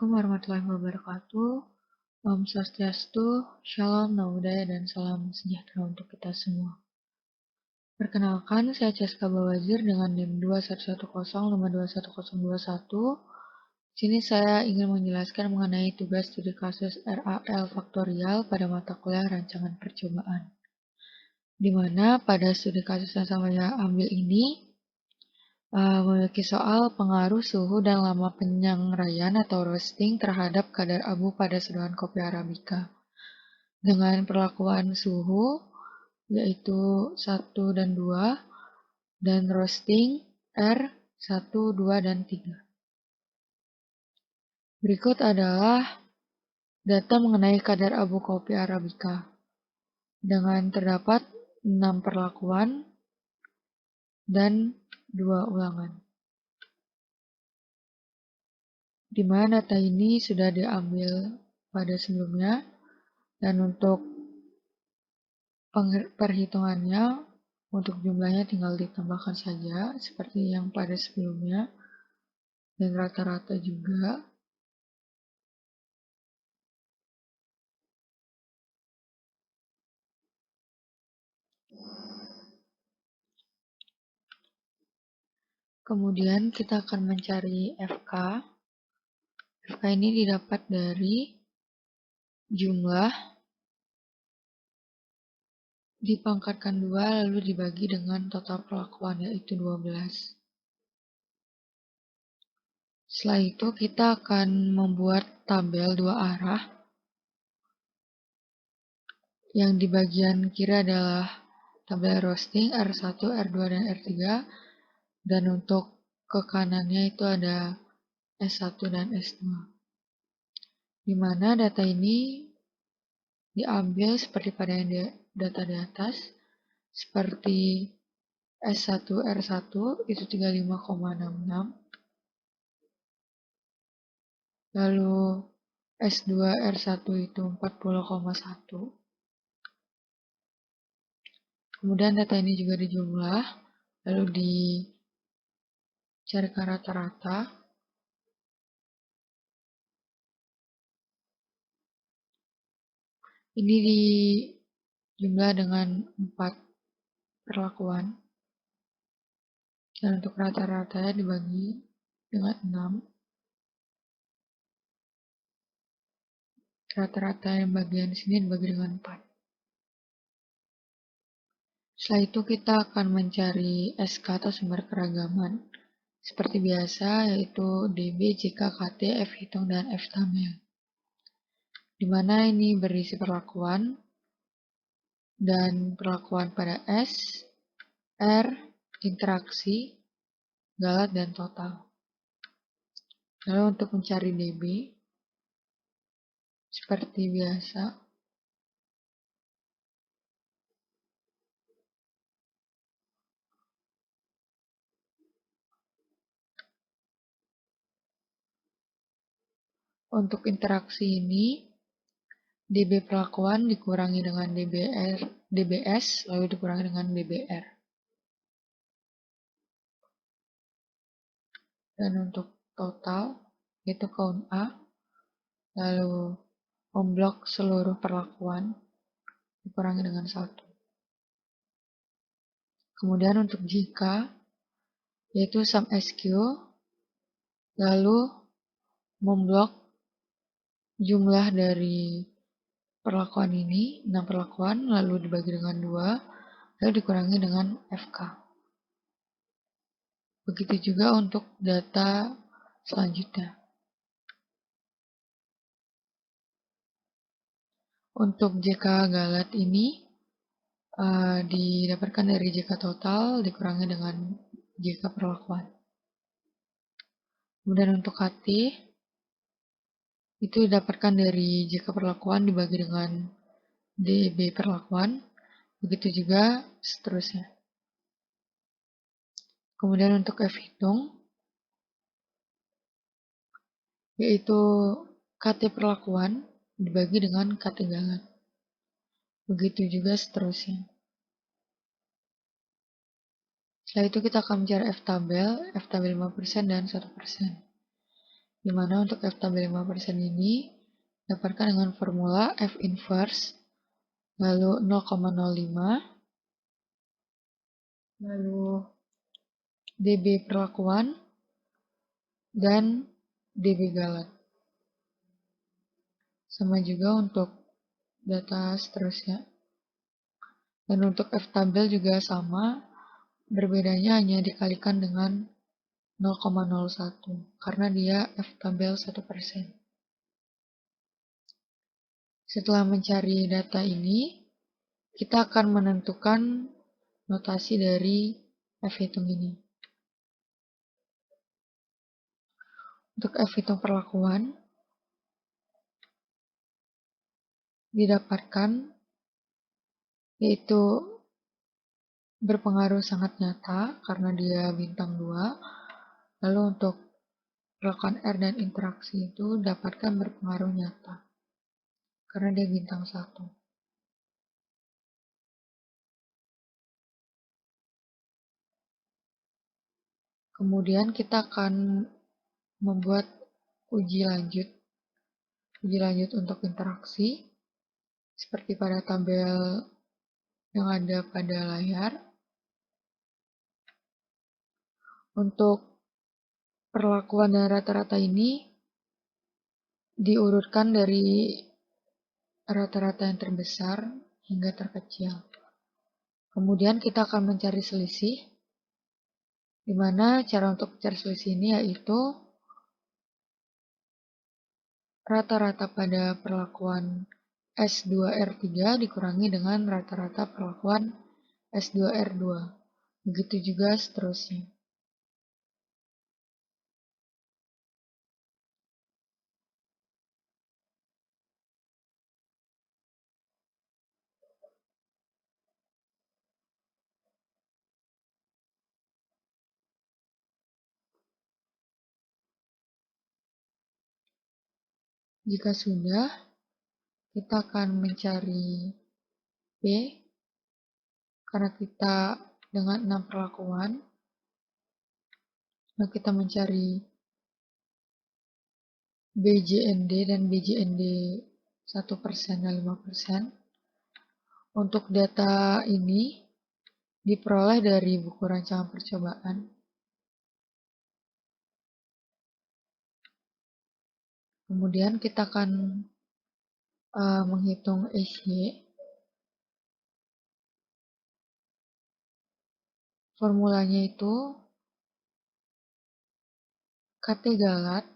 Assalamualaikum warahmatullahi wabarakatuh. Om Swastiastu, Shalom, Namo Buddhaya, dan salam sejahtera untuk kita semua. Perkenalkan, saya Ceska Bawazir dengan NIM 2110521021. Di sini saya ingin menjelaskan mengenai tugas studi kasus RAL faktorial pada mata kuliah rancangan percobaan. Di mana pada studi kasus yang saya ambil ini, memiliki soal pengaruh suhu dan lama penyangraian atau roasting terhadap kadar abu pada seduhan kopi Arabica. Dengan perlakuan suhu, yaitu 1 dan 2, dan roasting R 1, 2, dan 3. Berikut adalah data mengenai kadar abu kopi Arabica. Dengan terdapat 6 perlakuan dan 2 ulangan. Di mana data ini sudah diambil pada sebelumnya, dan untuk perhitungannya, untuk jumlahnya tinggal ditambahkan saja seperti yang pada sebelumnya, dan rata-rata juga. Kemudian kita akan mencari FK. FK ini didapat dari jumlah dipangkatkan 2 lalu dibagi dengan total perlakuan, yaitu 12. Setelah itu kita akan membuat tabel 2 arah. Yang di bagian kiri adalah tabel roasting R1, R2, dan R3. Dan untuk ke kanannya itu ada S1 dan S2. Di mana data ini diambil seperti pada yang data di atas, seperti S1 R1 itu 35,66, lalu S2 R1 itu 40,1. Kemudian data ini juga dijumlah, lalu dicarikan rata-rata. Ini dijumlah dengan 4 perlakuan. Dan untuk rata-ratanya dibagi dengan 6. Rata-rata yang bagian sini dibagi dengan 4. Setelah itu kita akan mencari SK atau sumber keragaman. Seperti biasa, yaitu DB, JK, KT, F hitung, dan F tabel. Di mana ini berisi perlakuan, dan perlakuan pada S, R, interaksi, galat, dan total. Lalu untuk mencari DB, seperti biasa, untuk interaksi ini, DB perlakuan dikurangi dengan DBS, lalu dikurangi dengan DBR. Dan untuk total, itu count A, lalu memblok seluruh perlakuan, dikurangi dengan 1. Kemudian untuk JK, yaitu sum SQ, lalu memblok jumlah dari perlakuan ini, 6 perlakuan, lalu dibagi dengan 2, lalu dikurangi dengan FK. Begitu juga untuk data selanjutnya. Untuk JK galat ini didapatkan dari JK total dikurangi dengan JK perlakuan. Kemudian untuk KT itu didapatkan dari JK perlakuan dibagi dengan DB perlakuan, begitu juga seterusnya. Kemudian untuk F hitung, yaitu KT perlakuan dibagi dengan KT galat. Begitu juga seterusnya. Setelah itu kita akan mencari F tabel 5% dan 1%. dimana untuk F tabel 5% ini dapatkan dengan formula F inverse, lalu 0,05, lalu dB perlakuan, dan dB galat. Sama juga untuk data seterusnya. Dan untuk F tabel juga sama, berbedanya hanya dikalikan dengan 0,01 karena dia F tabel 1%. Setelah mencari data ini, kita akan menentukan notasi dari F hitung ini. Untuk F hitung perlakuan, didapatkan yaitu berpengaruh sangat nyata karena dia bintang 2. Lalu untuk perlakuan R dan interaksi itu dapatkan berpengaruh nyata karena dia bintang 1. Kemudian kita akan membuat uji lanjut untuk interaksi seperti pada tabel yang ada pada layar. Untuk perlakuan dan rata-rata ini diurutkan dari rata-rata yang terbesar hingga terkecil. Kemudian kita akan mencari selisih, di mana cara untuk mencari selisih ini yaitu rata-rata pada perlakuan S2R3 dikurangi dengan rata-rata perlakuan S2R2. Begitu juga seterusnya. Jika sudah, kita akan mencari P, karena kita dengan 6 perlakuan, nah kita mencari BJND dan BJND 1% dan 5%. Untuk data ini diperoleh dari buku rancangan percobaan. Kemudian kita akan menghitung SY. Formulanya itu KT galat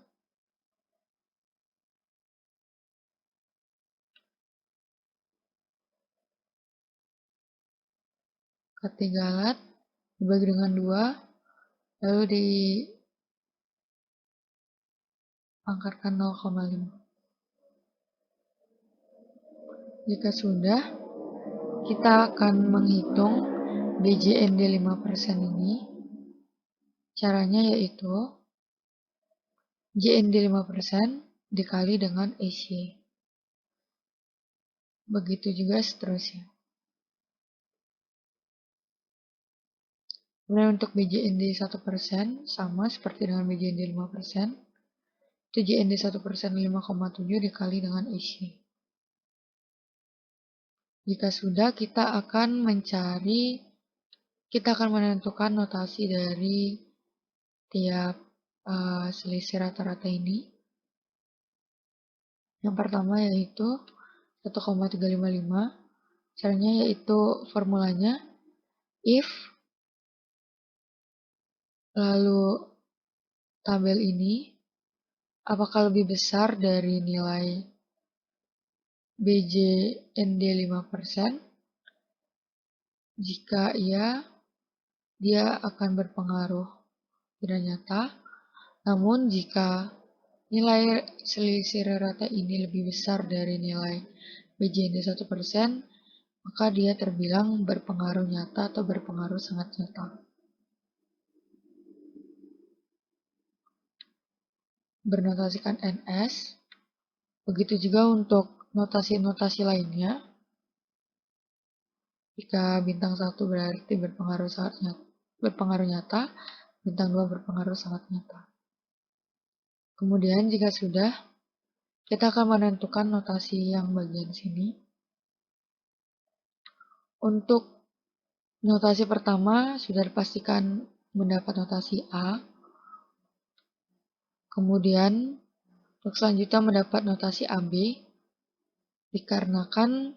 dibagi dengan 2, lalu diangkatkan 0,5. Jika sudah, kita akan menghitung BJND 5% ini. Caranya yaitu JND 5% dikali dengan SY. Begitu juga seterusnya. Kemudian untuk BJND 1% sama seperti dengan BJND 5%. Itu JND 1% 5,7 dikali dengan SY. Jika sudah, kita akan menentukan notasi dari tiap selisih rata-rata ini. Yang pertama yaitu 1,355. Caranya yaitu formulanya if, lalu tabel ini apakah lebih besar dari nilai BJND 5%? Jika iya, dia akan berpengaruh tidak nyata. Namun jika nilai selisih rata ini lebih besar dari nilai BJND 1%, maka dia terbilang berpengaruh nyata atau berpengaruh sangat nyata. Bernotasikan NS. Begitu juga untuk notasi-notasi lainnya. Jika bintang 1 berarti berpengaruh nyata, bintang 2 berpengaruh sangat nyata. Kemudian jika sudah, kita akan menentukan notasi yang bagian sini. Untuk notasi pertama sudah dipastikan mendapat notasi A. Kemudian untuk selanjutnya mendapat notasi AB dikarenakan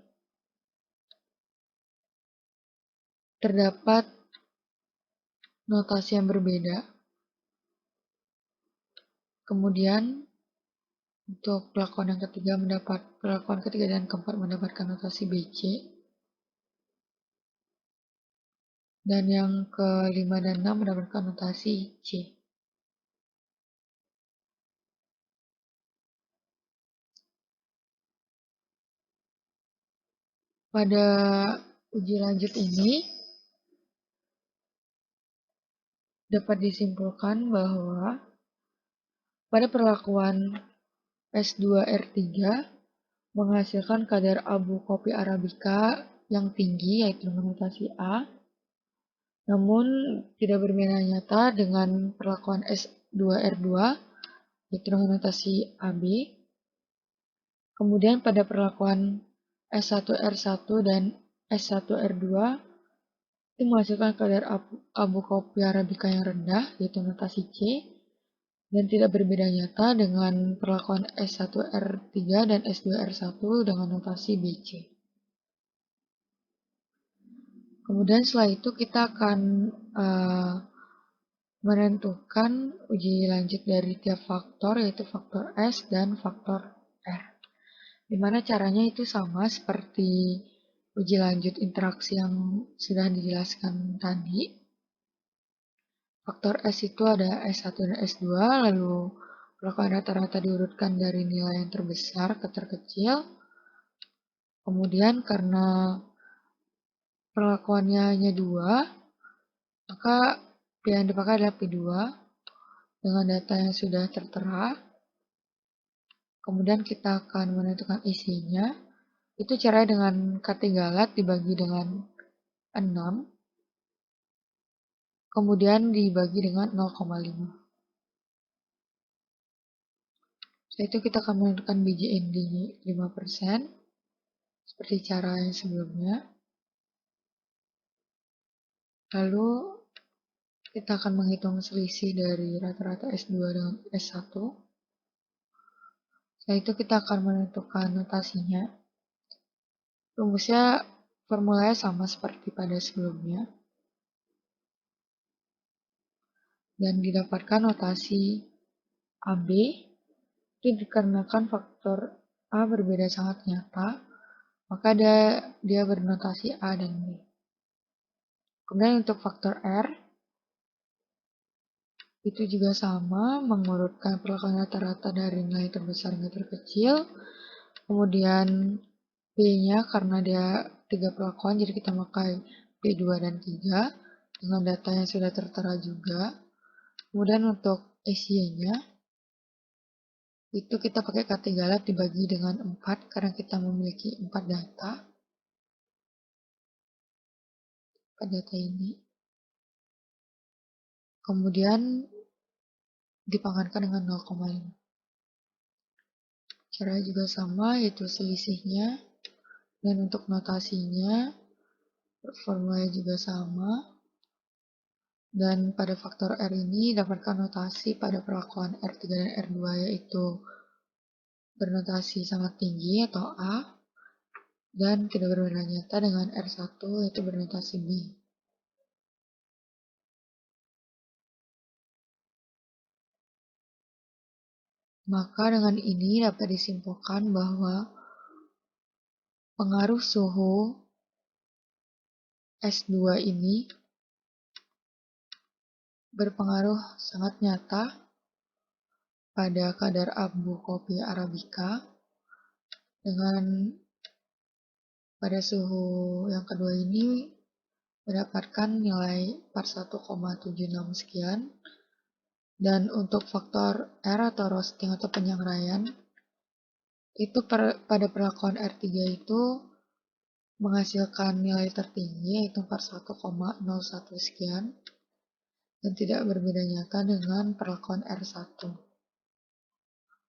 terdapat notasi yang berbeda. Kemudian untuk perlakuan yang ketiga perlakuan ketiga dan keempat mendapatkan notasi BC. Dan yang kelima dan enam mendapatkan notasi C. Pada uji lanjut ini dapat disimpulkan bahwa pada perlakuan S2R3 menghasilkan kadar abu kopi Arabica yang tinggi yaitu dengan notasi A, namun tidak berbeda nyata dengan perlakuan S2R2 yaitu dengan notasi AB. Kemudian pada perlakuan S1R1 dan S1R2 itu menghasilkan kadar abu kopi Arabica yang rendah yaitu notasi C, dan tidak berbeda nyata dengan perlakuan S1R3 dan S2R1 dengan notasi BC. Kemudian setelah itu kita akan menentukan uji lanjut dari tiap faktor, yaitu faktor S dan faktor R. Dimana caranya itu sama seperti uji lanjut interaksi yang sudah dijelaskan tadi. Faktor S itu ada S1 dan S2, lalu perlakuan rata-rata diurutkan dari nilai yang terbesar ke terkecil. Kemudian karena perlakuannya hanya 2, maka pilihan dipakai adalah P2 dengan data yang sudah tertera. Kemudian kita akan menentukan isinya. Itu caranya dengan katigalat dibagi dengan 6. Kemudian dibagi dengan 0,5. Setelah itu kita akan menentukan BJND 5%. Seperti cara yang sebelumnya. Lalu kita akan menghitung selisih dari rata-rata S2 dengan S1. Setelah itu kita akan menentukan notasinya. Rumusnya formulanya sama seperti pada sebelumnya. Dan didapatkan notasi AB itu dikarenakan faktor A berbeda sangat nyata, maka dia bernotasi A dan B. Kemudian untuk faktor R itu juga sama, mengurutkan perlakuan rata-rata dari nilai terbesar hingga terkecil. Kemudian P-nya karena dia 3 perlakuan, jadi kita pakai P2 dan 3 dengan data yang sudah tertera juga. Kemudian untuk SY-nya itu kita pakai katigalat dibagi dengan 4 karena kita memiliki 4 data. Data ini. Kemudian dipanggankan dengan 0,5. Caranya juga sama, yaitu selisihnya. Dan untuk notasinya, formulanya juga sama. Dan pada faktor R ini dapatkan notasi pada perlakuan R3 dan R2 yaitu bernotasi sangat tinggi atau A. Dan tidak berbeda nyata dengan R1 yaitu bernotasi B. Maka dengan ini dapat disimpulkan bahwa pengaruh suhu S2 ini berpengaruh sangat nyata pada kadar abu kopi Arabica dengan pada suhu yang kedua ini mendapatkan nilai 41,76 sekian. Dan untuk faktor R atau roasting atau penyangraian itu pada perlakuan R3 itu menghasilkan nilai tertinggi yaitu 41,01 sekian dan tidak berbeda nyata dengan perlakuan R1.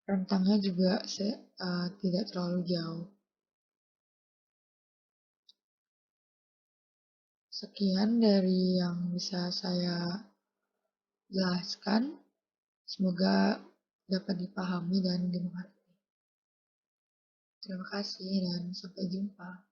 rentangnya juga tidak terlalu jauh. Sekian dari yang bisa saya jelaskan. Semoga dapat dipahami dan dimengerti. Terima kasih dan sampai jumpa.